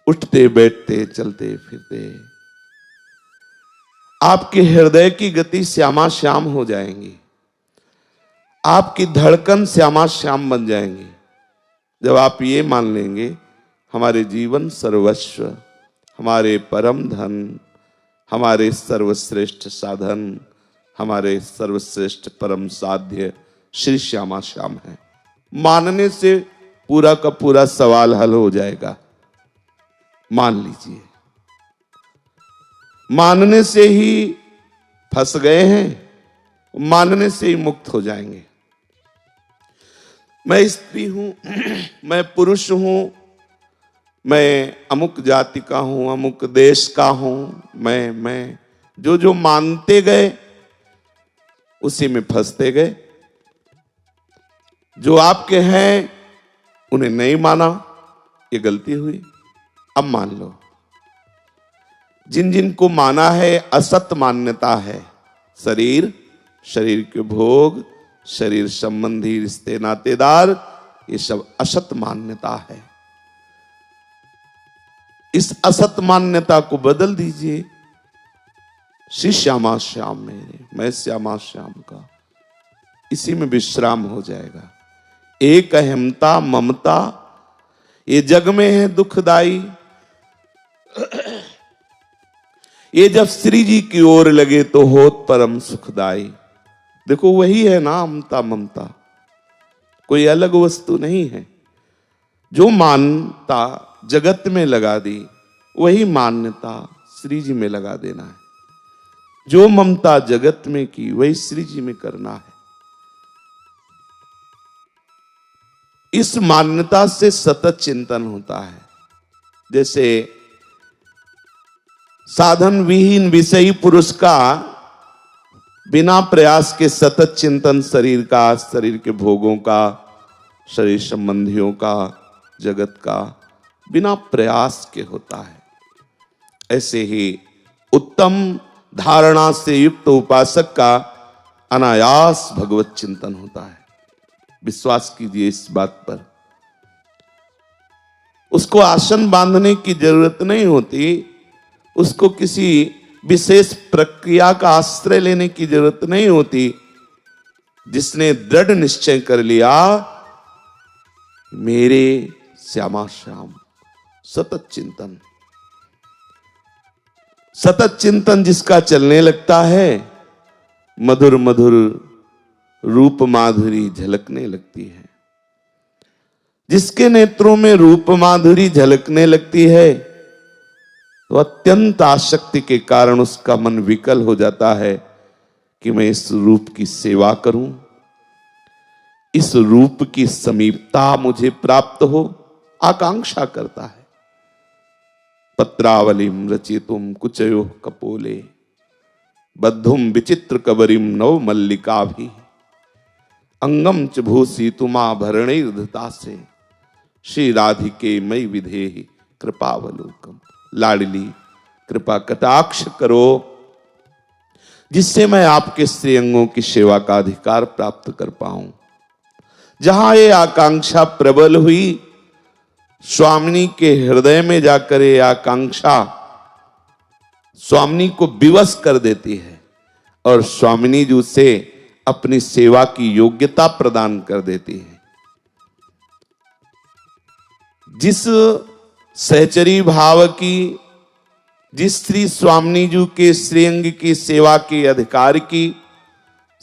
उठते बैठते चलते फिरते आपके हृदय की गति श्यामा श्याम हो जाएंगी, आपकी धड़कन श्यामा श्याम बन जाएंगी। जब आप ये मान लेंगे हमारे जीवन सर्वस्व, हमारे परम धन, हमारे सर्वश्रेष्ठ साधन, हमारे सर्वश्रेष्ठ परम साध्य श्री श्यामा श्याम है, मानने से पूरा का पूरा सवाल हल हो जाएगा। मान लीजिए, मानने से ही फंस गए हैं, मानने से ही मुक्त हो जाएंगे। मैं स्त्री हूं, मैं पुरुष हूं, मैं अमुक जाति का हूं, अमुक देश का हूं, मैं जो जो मानते गए उसी में फंसते गए। जो आपके हैं उन्हें नहीं माना, ये गलती हुई। अब मान लो, जिन जिन को माना है असत मान्यता है, शरीर, शरीर के भोग, शरीर संबंधी रिश्ते नातेदार, ये सब असत मान्यता है। इस असत मान्यता को बदल दीजिए। श्री श्यामा श्याम मेरे, मैं श्यामा श्याम का, इसी में विश्राम हो जाएगा। एक अहमता ममता ये जग में है दुखदाई, ये जब श्री जी की ओर लगे तो होत परम सुखदाई। देखो वही है ना अमता ममता, कोई अलग वस्तु नहीं है। जो मान्यता जगत में लगा दी वही मान्यता श्री जी में लगा देना है। जो ममता जगत में की वही श्री जी में करना है। इस मान्यता से सतत चिंतन होता है। जैसे साधन विहीन विषयी पुरुष का बिना प्रयास के सतत चिंतन शरीर का, शरीर के भोगों का, शरीर संबंधियों का, जगत का बिना प्रयास के होता है। ऐसे ही उत्तम धारणा से युक्त उपासक का अनायास भगवत चिंतन होता है। विश्वास कीजिए इस बात पर। उसको आसन बांधने की जरूरत नहीं होती, उसको किसी विशेष प्रक्रिया का आश्रय लेने की जरूरत नहीं होती। जिसने दृढ़ निश्चय कर लिया मेरे श्यामा श्याम, सतत चिंतन, सतत चिंतन जिसका चलने लगता है, मधुर मधुर रूप माधुरी झलकने लगती है। जिसके नेत्रों में रूप माधुरी झलकने लगती है तो अत्यंत आसक्ति के कारण उसका मन विकल हो जाता है कि मैं इस रूप की सेवा करूं, इस रूप की समीपता मुझे प्राप्त हो, आकांक्षा करता है। पत्रावलिम रचितुम कुचयो कपोले बद्धुम विचित्र कबरिम नव मल्लिका भी अंगम च भूषितुमाभरणैर्धता से श्री राधिके मई विधेहि कृपावलोकम। लाडली कृपा कटाक्ष करो जिससे मैं आपके श्रीअंगों की सेवा का अधिकार प्राप्त कर पाऊं। जहां ये आकांक्षा प्रबल हुई, स्वामिनी के हृदय में जाकर ये आकांक्षा स्वामिनी को विवश कर देती है और स्वामिनी जी से अपनी सेवा की योग्यता प्रदान कर देती है। जिस सहचरी भाव की, जिस श्री स्वामिनी जी के श्रीअंग की सेवा के अधिकार की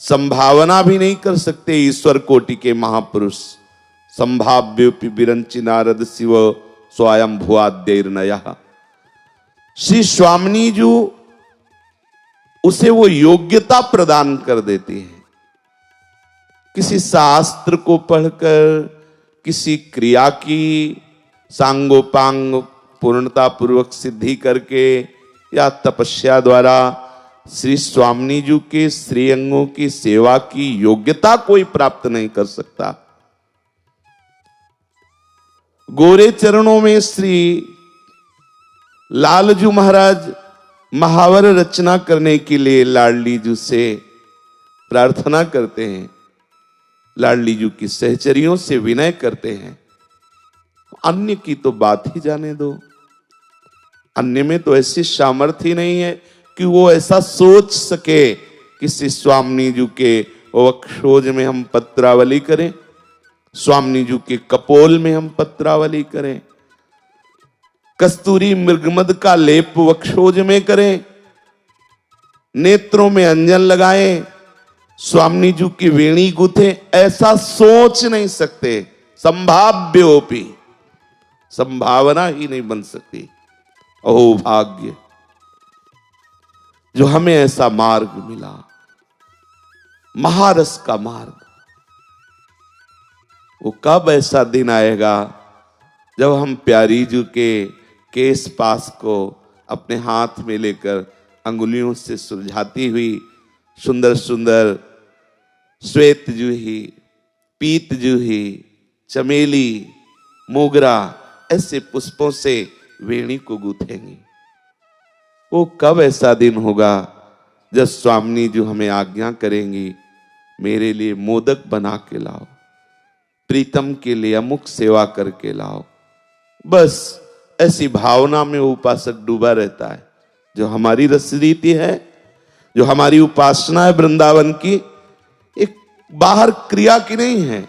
संभावना भी नहीं कर सकते ईश्वर कोटि के महापुरुष। संभाव्योपि विरंचि नारद शिव स्वयं भुआद्यैर्नयः। श्री स्वामिनी जी उसे वो योग्यता प्रदान कर देती है। किसी शास्त्र को पढ़कर, किसी क्रिया की सांगोपांग पूर्णता पूर्वक सिद्धि करके या तपस्या द्वारा श्री स्वामिनी जी के श्रीअंगों की सेवा की योग्यता कोई प्राप्त नहीं कर सकता। गोरे चरणों में श्री लालजू महाराज महावर रचना करने के लिए लाडली जी से प्रार्थना करते हैं, लाडली जी की सहचरियों से विनय करते हैं। अन्य की तो बात ही जाने दो, अन्य में तो ऐसी सामर्थ्य ही नहीं है कि वो ऐसा सोच सके कि श्री स्वामी जी के वक्षोज में हम पत्रावली करें, स्वामी जी के कपोल में हम पत्रावली करें, कस्तूरी मृगमद का लेप वक्षोज में करें, नेत्रों में अंजन लगाएं, स्वामी जी की वेणी गुथे। ऐसा सोच नहीं सकते। संभाव्योपि, संभावना ही नहीं बन सकती। ओ भाग्य जो हमें ऐसा मार्ग मिला, महारस का मार्ग। वो कब ऐसा दिन आएगा जब हम प्यारी जी के केस पास को अपने हाथ में लेकर अंगुलियों से सुलझाती हुई सुंदर सुंदर श्वेत जूही, पीत जूही, चमेली, मोगरा ऐसे पुष्पों से वेणी को गूंथेंगी। वो कब ऐसा दिन होगा जब स्वामी जी हमें आज्ञा करेंगी, मेरे लिए मोदक बना के लाओ, प्रीतम के लिए अमुक सेवा करके लाओ। बस ऐसी भावना में वो उपासक डूबा रहता है। जो हमारी रसरीति है, जो हमारी उपासना है वृंदावन की, एक बाहर क्रिया की नहीं है।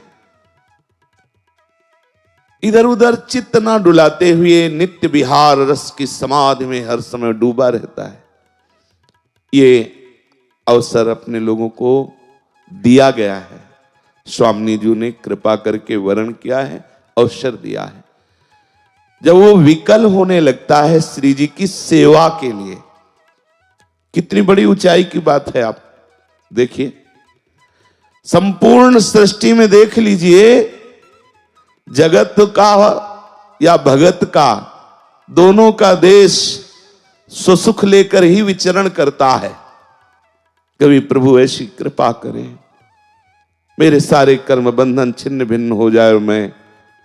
इधर उधर चित्त ना डुलाते हुए नित्य विहार रस की समाधि में हर समय डूबा रहता है। ये अवसर अपने लोगों को दिया गया है। स्वामी जी ने कृपा करके वर्ण किया है, अवसर दिया है। जब वो विकल होने लगता है श्री जी की सेवा के लिए, कितनी बड़ी ऊंचाई की बात है। आप देखिए, संपूर्ण सृष्टि में देख लीजिए, जगत का या भगत का, दोनों का देश सुसुख लेकर ही विचरण करता है। कभी प्रभु ऐसी कृपा करें, मेरे सारे कर्म बंधन छिन्न भिन्न हो जाए और मैं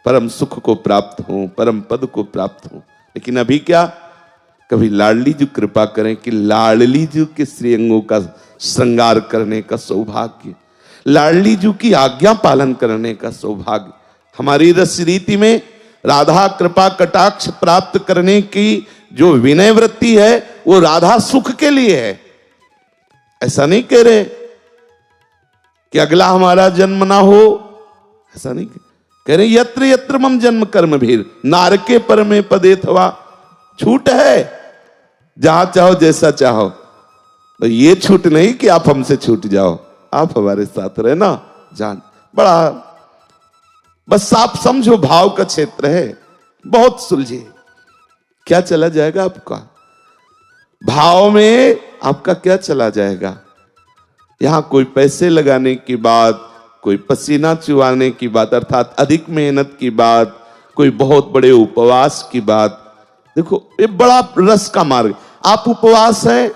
परम सुख को प्राप्त हूं, परम पद को प्राप्त हूं। लेकिन अभी क्या, कभी लाडली जी कृपा करें कि लाडली जी के श्रीअंगों का श्रृंगार करने का सौभाग्य, लाडली जी की आज्ञा पालन करने का सौभाग्य। हमारी रस रीति में राधा कृपा कटाक्ष प्राप्त करने की जो विनय वृत्ति है, वो राधा सुख के लिए है। ऐसा नहीं कह रहे कि अगला हमारा जन्म ना हो, ऐसा नहीं कह रहे। यत्र यत्र मम जन्म कर्म भीर नारके परमे पदे थवा, छूट है जहां चाहो जैसा चाहो। तो ये छूट नहीं कि आप हमसे छूट जाओ, आप हमारे साथ रहना। जान बड़ा, बस आप समझो भाव का क्षेत्र है, बहुत सुलझे। क्या चला जाएगा आपका भाव में, आपका क्या चला जाएगा। यहां कोई पैसे लगाने की बात, कोई पसीना चुवाने की बात, अर्थात अधिक मेहनत की बात, कोई बहुत बड़े उपवास की बात। देखो, ये बड़ा रस का मार्ग। आप उपवास है,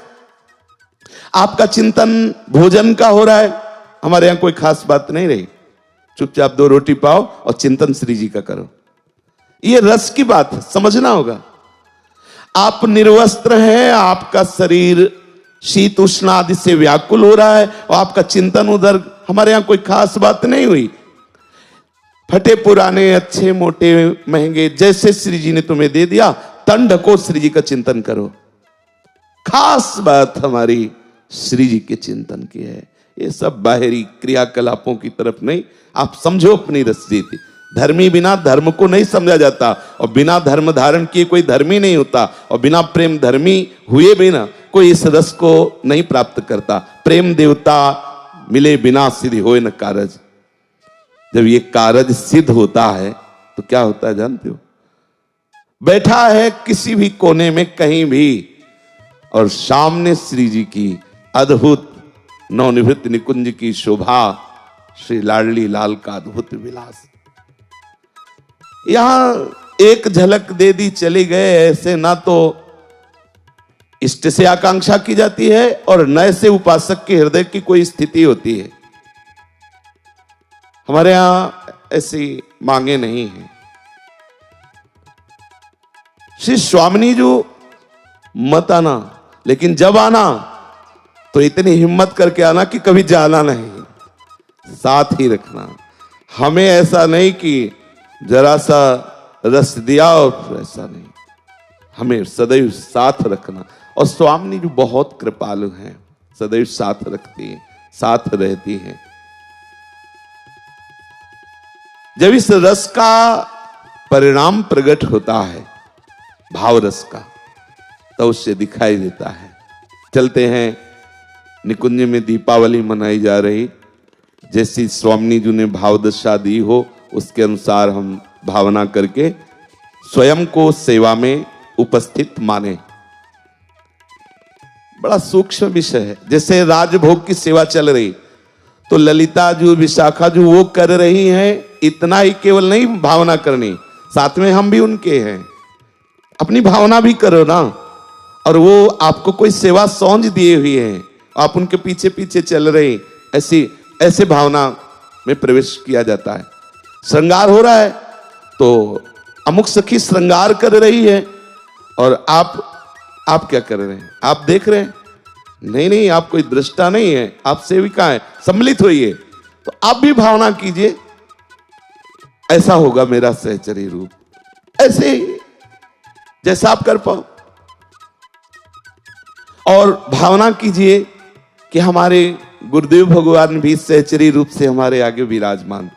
आपका चिंतन भोजन का हो रहा है। हमारे यहां कोई खास बात नहीं रही, चुपचाप 2 रोटी पाओ और चिंतन श्री जी का करो। ये रस की बात है, समझना होगा। आप निर्वस्त्र हैं, आपका शरीर शीत उष्ण आदि से व्याकुल हो रहा है और आपका चिंतन उधर। हमारे यहां कोई खास बात नहीं हुई। फटे पुराने अच्छे मोटे महंगे जैसे श्री जी ने तुम्हें दे दिया, तन ढको, श्री जी का चिंतन करो। खास बात हमारी श्री जी के चिंतन की है। ये सब बाहरी क्रियाकलापों की तरफ नहीं। आप समझो अपनी रसरीति। धर्मी बिना धर्म को नहीं समझा जाता, और बिना धर्म धारण किए कोई धर्मी नहीं होता, और बिना प्रेम धर्मी हुए बिना कोई इस रस को नहीं प्राप्त करता। प्रेम देवता मिले बिना सिद्ध होए न कारज। जब ये कारज सिद्ध होता है तो क्या होता है जानते हो। बैठा है किसी भी कोने में कहीं भी, और सामने श्री जी की अद्भुत नवनिवृत्त निकुंज की शोभा, श्री लाडली लाल का अद्भुत विलास। यहां एक झलक दे दी चले गए, ऐसे ना तो इष्ट से आकांक्षा की जाती है और न से उपासक के हृदय की कोई स्थिति होती है। हमारे यहां ऐसी मांगे नहीं है। श्री स्वामिनी जो मत आना, लेकिन जब आना तो इतनी हिम्मत करके आना कि कभी जाना नहीं, साथ ही रखना। हमें ऐसा नहीं कि जरा सा रस दिया और ऐसा नहीं। हमें सदैव साथ रखना। और स्वामी जी बहुत कृपालु हैं, सदैव साथ रखती हैं, साथ रहती हैं। जब इस रस का परिणाम प्रकट होता है, भाव रस का, तो उससे दिखाई देता है। चलते हैं, निकुंज में दीपावली मनाई जा रही, जैसी स्वामी जी ने भाव दशा दी हो उसके अनुसार हम भावना करके स्वयं को सेवा में उपस्थित माने। बड़ा सूक्ष्म विषय है। जैसे राजभोग की सेवा चल रही, तो ललिता जो, विशाखा जो वो कर रही हैं, इतना ही केवल नहीं भावना करनी, साथ में हम भी उनके हैं, अपनी भावना भी करो ना। और वो आपको कोई सेवा सौंज दिए हुए हैं, आप उनके पीछे पीछे चल रहे, ऐसे भावना में प्रवेश किया जाता है। श्रृंगार हो रहा है तो अमुक सखी श्रृंगार कर रही है, और आप क्या कर रहे हैं? आप देख रहे हैं? नहीं, आप कोई दृष्टा नहीं है, आप सेविका है, सम्मिलित होइए। तो आप भी भावना कीजिए, ऐसा होगा मेरा सहचरी रूप, ऐसे ही जैसा आप कर पाओ। और भावना कीजिए कि हमारे गुरुदेव भगवान भी सहचरी रूप से हमारे आगे विराजमान।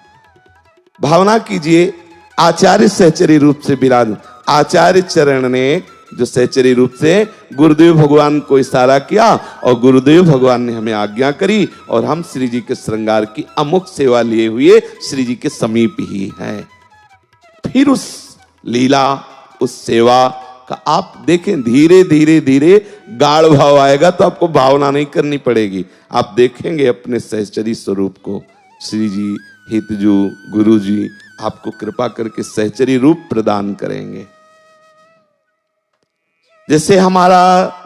भावना कीजिए आचार्य सहचरी रूप से विराजमान। आचार्य चरण ने जो सहचरी रूप से गुरुदेव भगवान को इशारा किया, और गुरुदेव भगवान ने हमें आज्ञा करी, और हम श्री जी के श्रृंगार की अमुक सेवा लिए हुए श्री जी के समीप ही हैं। फिर उस लीला, उस सेवा का आप देखें, धीरे धीरे धीरे गाढ़ भाव आएगा, तो आपको भावना नहीं करनी पड़ेगी। आप देखेंगे अपने सहचरी स्वरूप को। श्री जी, हितजू, गुरु जी आपको कृपा करके सहचरी रूप प्रदान करेंगे। जैसे हमारा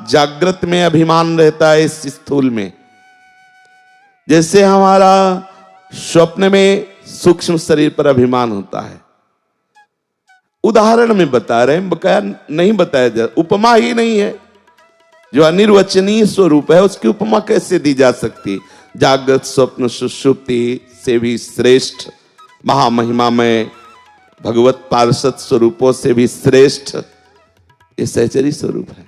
जागृत में अभिमान रहता है इस स्थूल में, जैसे हमारा स्वप्न में सूक्ष्म शरीर पर अभिमान होता है। उदाहरण में बता रहे हैं, बकाया नहीं बताया जा, उपमा ही नहीं है। जो अनिर्वचनीय स्वरूप है उसकी उपमा कैसे दी जा सकती? जागृत, स्वप्न, सुषुप्ति से भी श्रेष्ठ, महामहिमामय भगवत पार्षद स्वरूपों से भी श्रेष्ठ ये सहचरी स्वरूप है।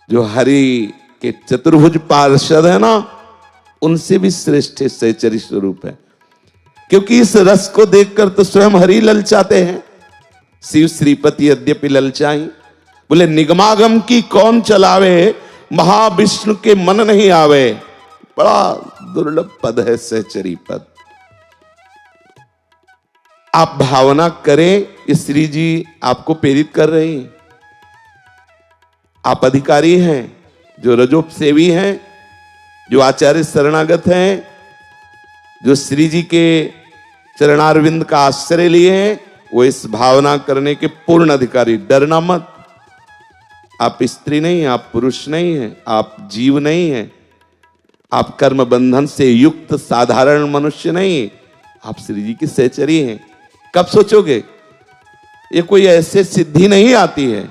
जो हरि के चतुर्भुज पार्षद है ना, उनसे भी श्रेष्ठ सहचरी स्वरूप है। क्योंकि इस रस को देखकर तो स्वयं हरि ललचाते हैं। शिव श्रीपति यद्यपि ललचाई, बोले निगमागम की कौन चलावे, महाविष्णु के मन नहीं आवे। बड़ा दुर्लभ पद है सहचरी पद। आप भावना करें, ये श्री जी आपको प्रेरित कर रहे हैं। आप अधिकारी हैं, जो रजोपसेवी हैं, जो आचार्य शरणागत हैं, जो श्री जी के चरणारविंद का आश्रय लिए हैं, वो इस भावना करने के पूर्ण अधिकारी। डरना मत। आप स्त्री नहीं, आप पुरुष नहीं हैं, आप जीव नहीं हैं, आप कर्म बंधन से युक्त साधारण मनुष्य नहीं, आप श्री जी की सहचरी हैं। कब सोचोगे? ये कोई ऐसे सिद्धि नहीं आती है,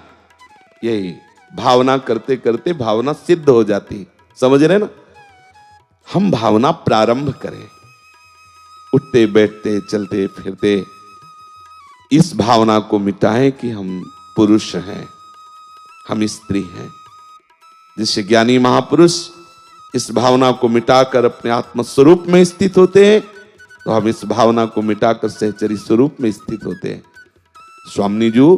यही भावना करते करते भावना सिद्ध हो जाती। समझ रहे ना? हम भावना प्रारंभ करें, उठते बैठते चलते फिरते इस भावना को मिटाएं कि हम पुरुष हैं, हम स्त्री हैं। जिससे ज्ञानी महापुरुष इस भावना को मिटाकर अपने आत्म स्वरूप में स्थित होते हैं, तो हम इस भावना को मिटाकर सहचरी स्वरूप में स्थित होते हैं। स्वामी जी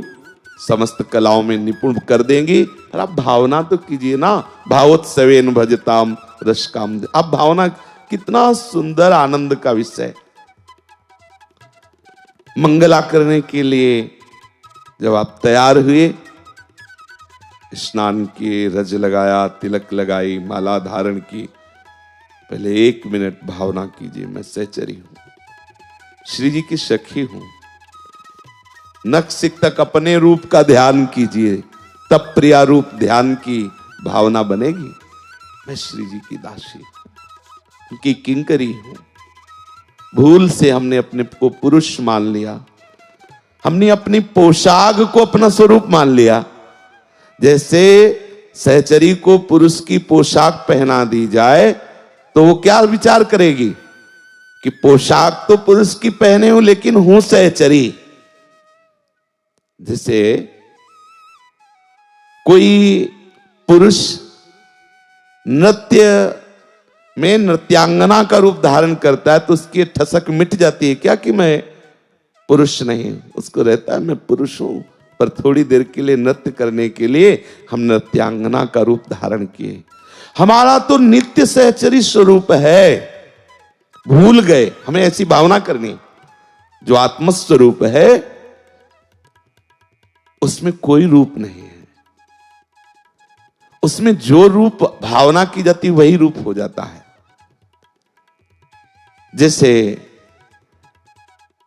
समस्त कलाओं में निपुण कर देंगी। और आप भावना तो कीजिए ना, भावोत्सवेन भजताम रसकाम। आप भावना, कितना सुंदर आनंद का विषय। मंगला करने के लिए जब आप तैयार हुए, स्नान किए, रज लगाया, तिलक लगाई, माला धारण की, पहले 1 मिनट भावना कीजिए, मैं सहचरी हूं, श्री जी की सखी हूं। नख तक अपने रूप का ध्यान कीजिए, तब प्रिया रूप ध्यान की भावना बनेगी। मैं श्री जी की दासी, उनकी किंकरी हूं। भूल से हमने अपने को पुरुष मान लिया, हमने अपनी पोशाक को अपना स्वरूप मान लिया। जैसे सहचरी को पुरुष की पोशाक पहना दी जाए तो वो क्या विचार करेगी कि पोशाक तो पुरुष की पहने हूं लेकिन हूं सहचरी। जैसे कोई पुरुष नृत्य में नृत्यांगना का रूप धारण करता है तो उसकी ठसक मिट जाती है क्या कि मैं पुरुष नहीं, उसको रहता है मैं पुरुष हूं, पर थोड़ी देर के लिए नृत्य करने के लिए हम नृत्यांगना का रूप धारण किए। हमारा तो नित्य सहचरी स्वरूप है, भूल गए। हमें ऐसी भावना करनी, जो आत्मस्वरूप है उसमें कोई रूप नहीं है, उसमें जो रूप भावना की जाती वही रूप हो जाता है। जैसे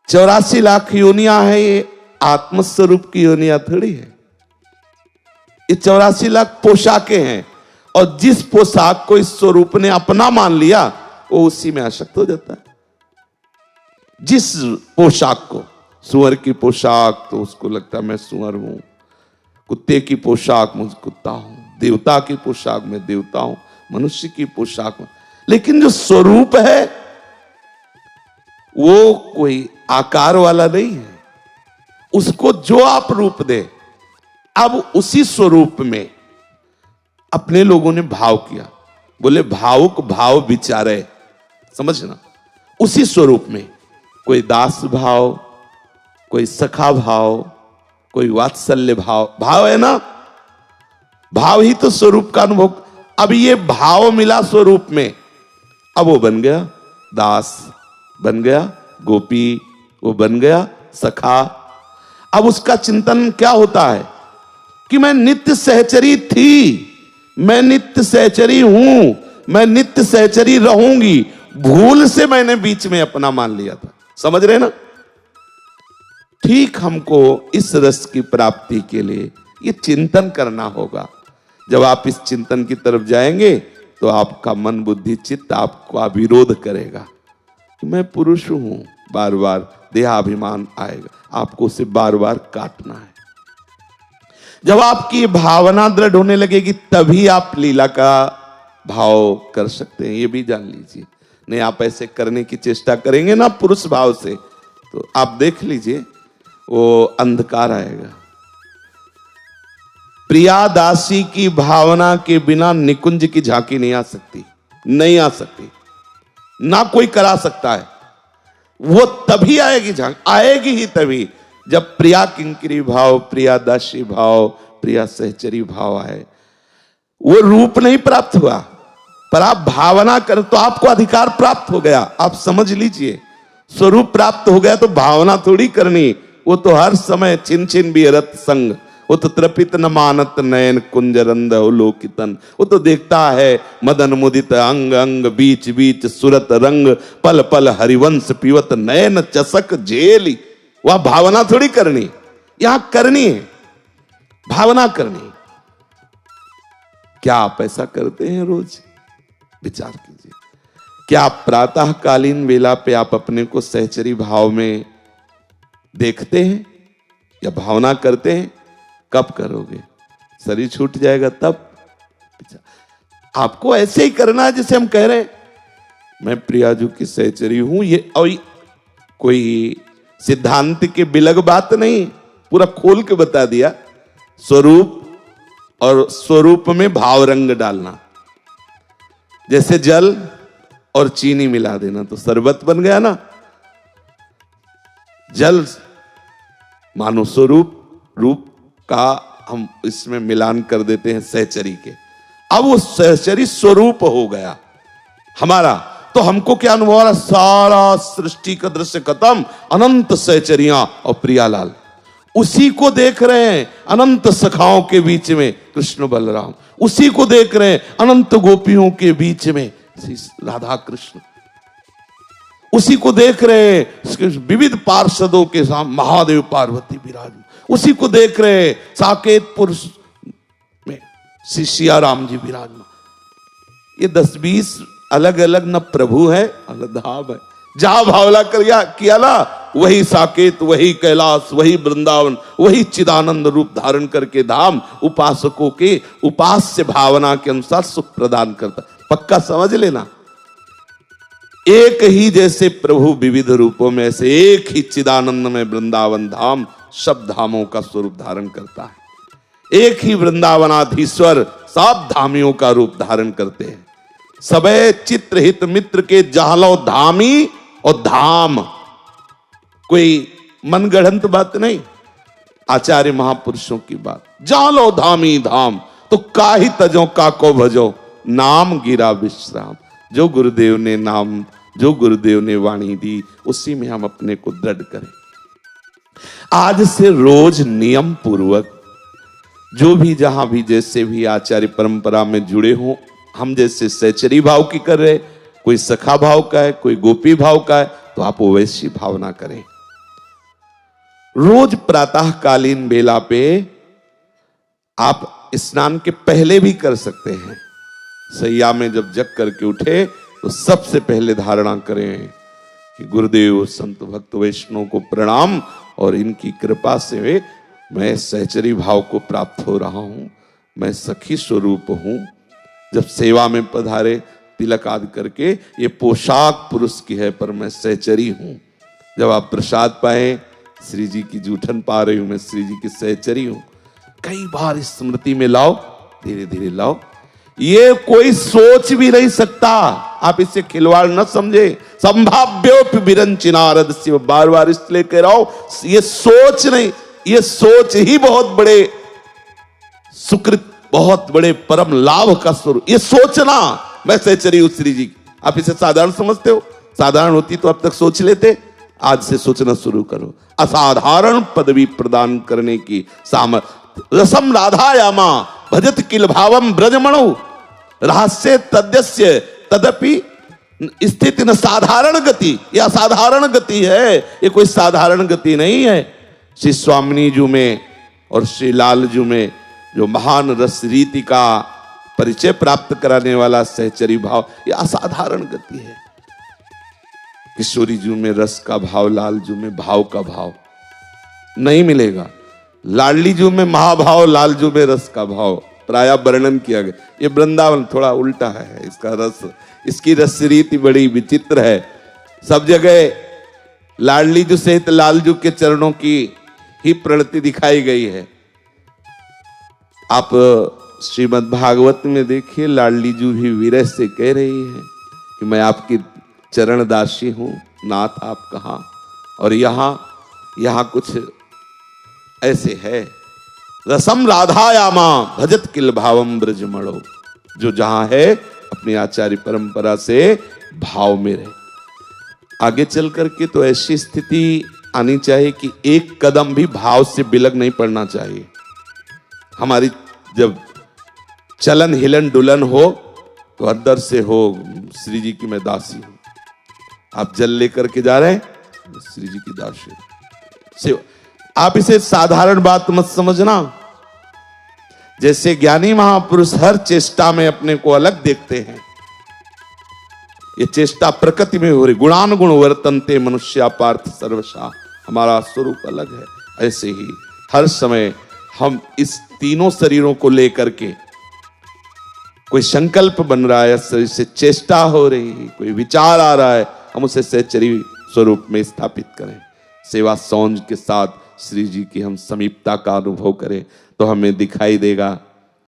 84 लाख योनियां है, ये आत्मस्वरूप की योनियां थोड़ी है। ये 84 लाख पोशाकें हैं, और जिस पोशाक को इस स्वरूप ने अपना मान लिया वो उसी में आसक्त हो जाता है। जिस पोशाक को, सुअर की पोशाक तो उसको लगता है मैं सुअर हूं, कुत्ते की पोशाक मैं कुत्ता हूं, देवता की पोशाक में देवता हूं, मनुष्य की पोशाक में। लेकिन जो स्वरूप है वो कोई आकार वाला नहीं है, उसको जो आप रूप दे, अब उसी स्वरूप में अपने लोगों ने भाव किया। बोले भावुक भाव विचारे, समझना, उसी स्वरूप में कोई दास भाव, कोई सखा भाव, कोई वात्सल्य भाव, भाव है ना, भाव ही तो स्वरूप का अनुभव। अब ये भाव मिला स्वरूप में, अब वो बन गया दास, बन गया गोपी, वो बन गया सखा। अब उसका चिंतन क्या होता है कि मैं नित्य सहचरी थी, मैं नित्य सहचरी हूं, मैं नित्य सहचरी रहूंगी, भूल से मैंने बीच में अपना मान लिया था। समझ रहे ना? ठीक हमको इस रस की प्राप्ति के लिए ये चिंतन करना होगा। जब आप इस चिंतन की तरफ जाएंगे तो आपका मन बुद्धि चित्त आपका विरोध करेगा। मैं पुरुष हूं, बार बार देहाभिमान आएगा, आपको उसे बार बार काटना है। जब आपकी भावना दृढ़ होने लगेगी तभी आप लीला का भाव कर सकते हैं, ये भी जान लीजिए। नहीं आप ऐसे करने की चेष्टा करेंगे ना पुरुष भाव से, तो आप देख लीजिए वो अंधकार आएगा। प्रिया दासी की भावना के बिना निकुंज की झांकी नहीं आ सकती, नहीं आ सकती, ना कोई करा सकता है। वो तभी आएगी झांकी, आएगी ही तभी जब प्रिया किंकरी भाव, प्रिया दासी भाव, प्रिया सहचरी भाव आए। वो रूप नहीं प्राप्त हुआ, पर आप भावना कर तो आपको अधिकार प्राप्त हो गया। आप समझ लीजिए, स्वरूप प्राप्त हो गया तो भावना थोड़ी करनी, वो तो हर समय छिन छिन बिहरत संग, वो तो त्रपित न मानत नयन कुंजरंद अवलोकितन, वो तो देखता है मदन मुदित अंग अंग, बीच बीच सुरत रंग, पल पल हरिवंश पीवत नयन चसक झेली। वह भावना थोड़ी करनी, यहां करनी है भावना करनी। क्या आप ऐसा करते हैं? रोज विचार कीजिए, क्या प्रातः कालीन वेला पे आप अपने को सहचरी भाव में देखते हैं या भावना करते हैं? कब करोगे? शरीर छूट जाएगा तब। आपको ऐसे ही करना है जैसे हम कह रहे हैं मैं प्रियाजू की सहचरी हूं। ये कोई सिद्धांत के बिलग बात नहीं, पूरा खोल के बता दिया। स्वरूप और स्वरूप में भाव रंग डालना, जैसे जल और चीनी मिला देना तो शरबत बन गया ना। जल मानो स्वरूप, रूप का हम इसमें मिलान कर देते हैं सहचरी के। अब वो सहचरी स्वरूप हो गया हमारा, तो हमको क्या अनुभव हो रहा? सारा सृष्टि का दृश्य खत्म, अनंत सहचरियां और प्रियालाल उसी को देख रहे हैं। अनंत सखाओं के बीच में कृष्ण बलराम, उसी को देख रहे हैं अनंत गोपियों के बीच में राधा कृष्ण, उसी को देख रहे हैं विविध पार्षदों के साथ महादेव पार्वती विराजमान, उसी को देख रहे हैं साकेतपुर में श्री सिया राम जी विराजमान। ये 10-20 अलग अलग न प्रभु है अलग धाम है। जहां भावना किया ना, वही साकेत, वही कैलाश, वही वृंदावन, वही चिदानंद रूप धारण करके धाम उपासकों के उपास्य भावना के अनुसार सुख प्रदान करता। पक्का समझ लेना, एक ही जैसे प्रभु विविध रूपों में, ऐसे एक ही चिदानंद में वृंदावन धाम सब धामों का स्वरूप धारण करता है। एक ही वृंदावनाधीश्वर सब धामियों का रूप धारण करते हैं। सबे चित्र हित मित्र के जालो धामी और धाम, कोई मनगढ़ंत बात नहीं, आचार्य महापुरुषों की बात। जालो धामी धाम तो काहि तजो काको भजो, नाम गिरा विश्राम। जो गुरुदेव ने नाम, जो गुरुदेव ने वाणी दी, उसी में हम अपने को दृढ़ करें। आज से रोज नियम पूर्वक जो भी जहां भी जैसे भी आचार्य परंपरा में जुड़े हों, हम जैसे सहचरी भाव की कर रहे, कोई सखा भाव का है, कोई गोपी भाव का है, तो आप वैसी भावना करें। रोज प्रातःकालीन बेला पे आप स्नान के पहले भी कर सकते हैं। सैया में जब जग करके उठे तो सबसे पहले धारणा करें कि गुरुदेव संत भक्त वैष्णव को प्रणाम, और इनकी कृपा से मैं सहचरी भाव को प्राप्त हो रहा हूं, मैं सखी स्वरूप हूं। जब सेवा में पधारे तिलक आदि करके, ये पोशाक पुरुष की है पर मैं सहचरी हूं। जब आप प्रसाद पाए, श्री जी की जूठन पा रही हूं, मैं श्री जी की सहचरी हूं। कई बार इस स्मृति में लाओ, धीरे धीरे लाओ। ये कोई सोच भी नहीं सकता, आप इसे खिलवाड़ न समझे। संभाव्योपि विरंचिनारद से बार बार इसलिए कह रहा हूं, ये सोच नहीं, ये सोच ही बहुत बड़े सुकृत, बहुत बड़े परम लाभ का स्वरूप। ये सोचना मैं सहचरी हूं श्री जी, आप इसे साधारण समझते हो। साधारण होती तो अब तक सोच लेते, आज से सोचना शुरू करो। असाधारण पदवी प्रदान करने की सामर्थ्य। रसम राधायामा भजत किल भावम ब्रजमणु, रहस्य तद्यस्य तदपि स्थिति न साधारण गति। यह असाधारण गति है, ये कोई साधारण गति नहीं है। श्री स्वामिनी जी में और श्री लाल जी में जो महान रस रीति का परिचय प्राप्त कराने वाला सहचरी भाव, यह असाधारण गति है। किशोरी जी में रस का भाव, लाल जी में भाव का भाव नहीं मिलेगा। लाडली जी में महाभाव, लाल जी में रस का भाव प्राय वर्णन किया गया। ये वृंदावन थोड़ा उल्टा है, इसका रस, इसकी रस रीति बड़ी विचित्र है। सब जगह लाडली जी सहित लाल जी के चरणों की ही प्रणति दिखाई गई है। आप श्रीमद् भागवत में देखिए, लाडली जी भी विरह से कह रही है कि मैं आपकी चरण दासी हूं, नाथ आप कहां। और यहां कुछ ऐसे है, रसम राधायामा भजत किल भावम ब्रजमणो। जो जहां है अपनी आचार्य परंपरा से भाव में रहे। आगे चल करके तो ऐसी स्थिति आनी चाहिए कि एक कदम भी भाव से बिलग नहीं पड़ना चाहिए। हमारी जब चलन हिलन डुलन हो तो अंदर से हो, श्री जी की मैं दासी हूं। आप जल लेकर के जा रहे हैं, श्री जी की दासी से। आप इसे साधारण बात मत समझना। जैसे ज्ञानी महापुरुष हर चेष्टा में अपने को अलग देखते हैं, ये चेष्टा प्रकृति में हो रही। गुणानुगुण वर्तन्ते मनुष्या पार्थ सर्वशा, हमारा स्वरूप अलग है। ऐसे ही हर समय हम इस तीनों शरीरों को लेकर के कोई संकल्प बन रहा है, से चेष्टा हो रही है, कोई विचार आ रहा है, हम उसे सहचरी स्वरूप में स्थापित करें। सेवा सौंज के साथ श्री जी की हम समीपता का अनुभव करें तो हमें दिखाई देगा